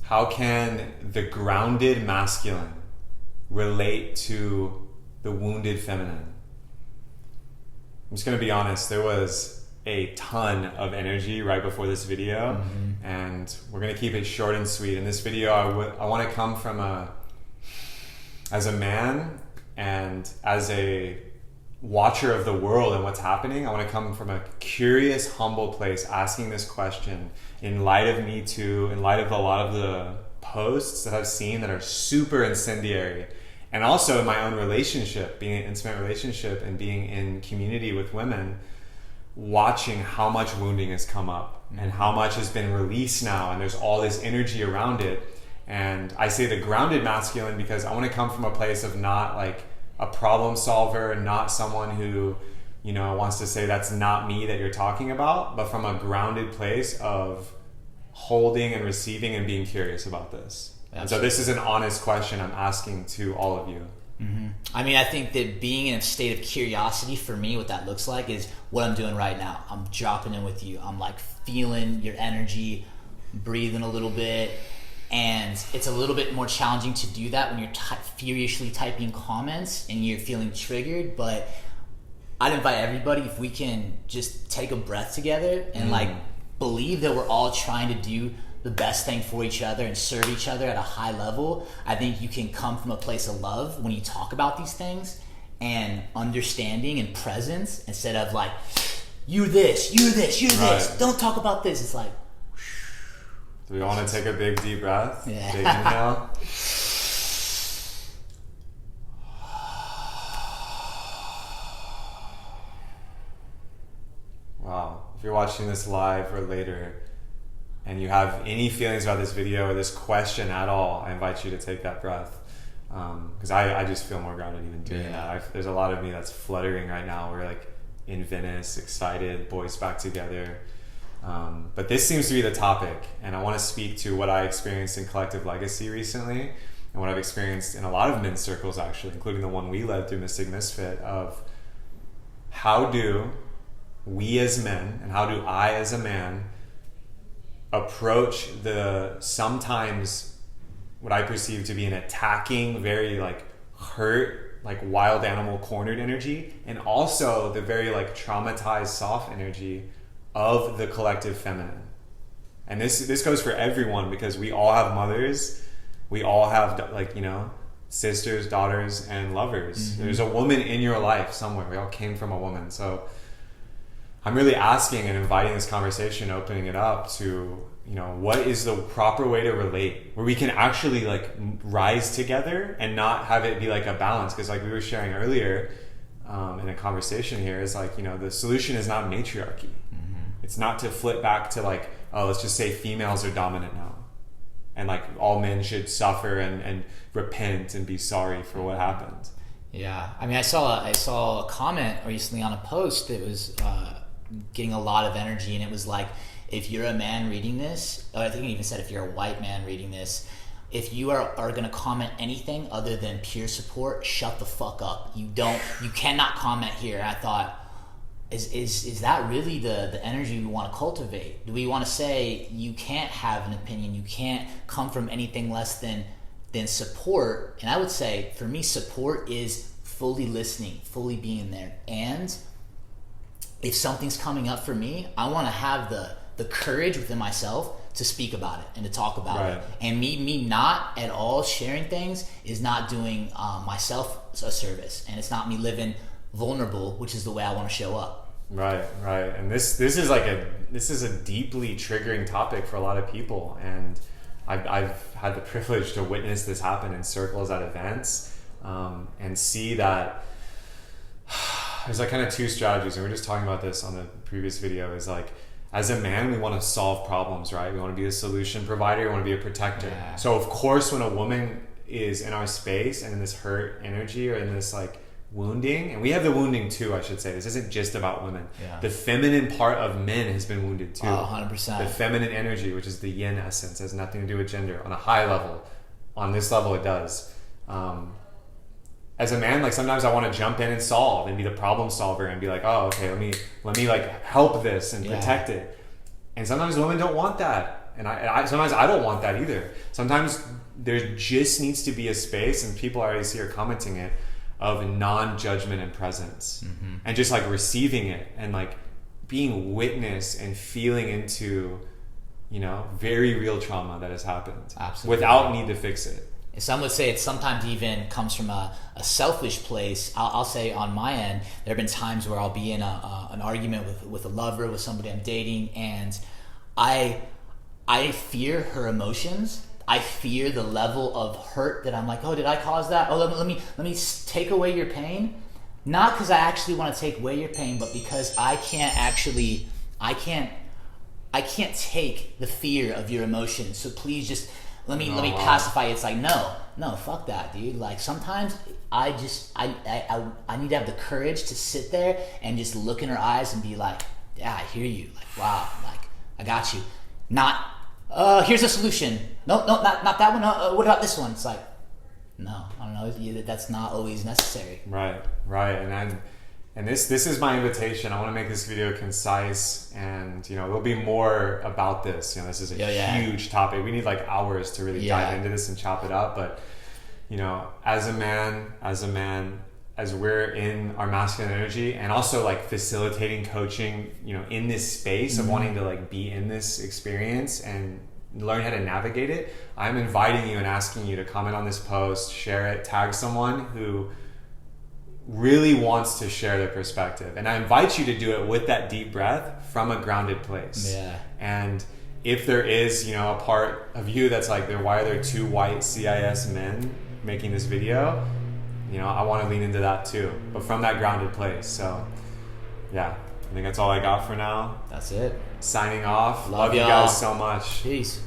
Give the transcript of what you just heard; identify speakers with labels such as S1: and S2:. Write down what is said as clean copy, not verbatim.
S1: how can the grounded masculine relate to the wounded feminine? I'm just going to be honest, there was a ton of energy right before this video, and we're going to keep it short and sweet. In this video, I want to come from as a man and as a watcher of the world and what's happening. I want to come from a curious, humble place, asking this question in light of metoo, in light of a lot of the posts that I've seen that are super incendiary, and also in my own relationship, being in an intimate relationship and being in community with women, watching how much wounding has come up and how much has been released now, and there's all this energy around it. And I say the grounded masculine because I want to come from a place of not like a problem solver, not someone who, you know, wants to say that's not me that you're talking about, but from a grounded place of holding and receiving and being curious about this. And so this is an honest question I'm asking to all of you.
S2: I mean, I think that being in a state of curiosity, for me, what that looks like is what I'm doing right now. I'm dropping in with you. I'm like feeling your energy, breathing a little bit. And it's a little bit more challenging to do that when you're furiously typing comments and you're feeling triggered. But I'd invite everybody, if we can just take a breath together and like believe that we're all trying to do the best thing for each other and serve each other at a high level. I think you can come from a place of love when you talk about these things, and understanding and presence, instead of like, you're this, this, don't talk about this. It's like,
S1: do we want to take a big deep breath?
S2: Yeah.
S1: Big inhale. Wow. If you're watching this live or later and you have any feelings about this video or this question at all, I invite you to take that breath. Because I just feel more grounded even doing that. There's a lot of me that's fluttering right now. We're like in Venice, excited, boys back together. But this seems to be the topic, and I want to speak to what I experienced in Collective Legacy recently, and what I've experienced in a lot of men's circles actually, including the one we led through Mystic Misfit, of how do we as men, and how do I as a man, approach the sometimes what I perceive to be an attacking, very like hurt, like wild animal cornered energy, and also the very like traumatized, soft energy of the collective feminine. And this goes for everyone, because we all have mothers, we all have, like, you know, sisters, daughters, and lovers. There's a woman in your life somewhere. We all came from a woman. So I'm really asking and inviting this conversation, opening it up to, you know, what is the proper way to relate, where we can actually like rise together and not have it be like a balance. Because like we were sharing earlier in a conversation here, is like, you know, the solution is not matriarchy. It's not to flip back to like, oh, let's just say females are dominant now, and like all men should suffer and repent and be sorry for what happened.
S2: Yeah, I mean, I saw a comment recently on a post that was getting a lot of energy, and it was like, if you're a man reading this, or I think it even said if you're a white man reading this, if you are going to comment anything other than peer support, shut the fuck up. You cannot comment here. And I thought, is that really the energy we want to cultivate? Do we want to say you can't have an opinion, you can't come from anything less than support? And I would say, for me, support is fully listening, fully being there. And if something's coming up for me, I want to have the courage within myself to speak about it and to talk about it. And me not at all sharing things is not doing myself a service, and it's not me living vulnerable, which is the way I want to show up.
S1: Right. And this is a deeply triggering topic for a lot of people, and I've had the privilege to witness this happen in circles at events, and see that there's like kind of two strategies, and we were just talking about this on the previous video. Is like, as a man, we want to solve problems, right? We want to be a solution provider, we want to be a protector. Yeah. So of course, when a woman is in our space and in this hurt energy or in this like wounding, and we have the wounding too, I should say. This isn't just about women. Yeah. The feminine part of men has been wounded too.
S2: 100%.
S1: The feminine energy, which is the yin essence, has nothing to do with gender on a high level. On this level, it does. As a man, like sometimes I want to jump in and solve and be the problem solver and be like, oh, okay, let me like help this and protect it. And sometimes women don't want that. And I sometimes I don't want that either. Sometimes there just needs to be a space, and people I already see are commenting it, of non-judgment and presence, and just like receiving it and like being witness and feeling into, you know, very real trauma that has happened.
S2: Absolutely.
S1: Without need to fix it.
S2: And some would say it sometimes even comes from a selfish place. I'll say on my end, there have been times where I'll be in an argument with a lover, with somebody I'm dating, and I fear her emotions. I fear the level of hurt that I'm like, oh, did I cause that? Oh, let me take away your pain. Not because I actually want to take away your pain, but because I can't take the fear of your emotions. So please just let me pacify it. It's like, no, fuck that, dude. Like sometimes I need to have the courage to sit there and just look in her eyes and be like, yeah, I hear you. Like, wow, like I got you. Not, here's a solution. No, not that one. What about this one? It's like, no, I don't know. That's not always necessary.
S1: Right. And this is my invitation. I want to make this video concise, and you know, there'll be more about this. You know, this is a huge topic. We need like hours to really dive into this and chop it up. But you know, as a man, as we're in our masculine energy, and also like facilitating coaching, you know, in this space of wanting to like be in this experience and learn how to navigate it, I'm inviting you and asking you to comment on this post, share it, tag someone who really wants to share their perspective. And I invite you to do it with that deep breath from a grounded place.
S2: Yeah.
S1: And if there is, you know, a part of you that's like, why are there two white CIS men making this video? You know, I want to lean into that too, but from that grounded place. So yeah, I think that's all I got for now.
S2: That's it.
S1: Signing off.
S2: Love
S1: you
S2: y'all.
S1: guys so much.
S2: Peace.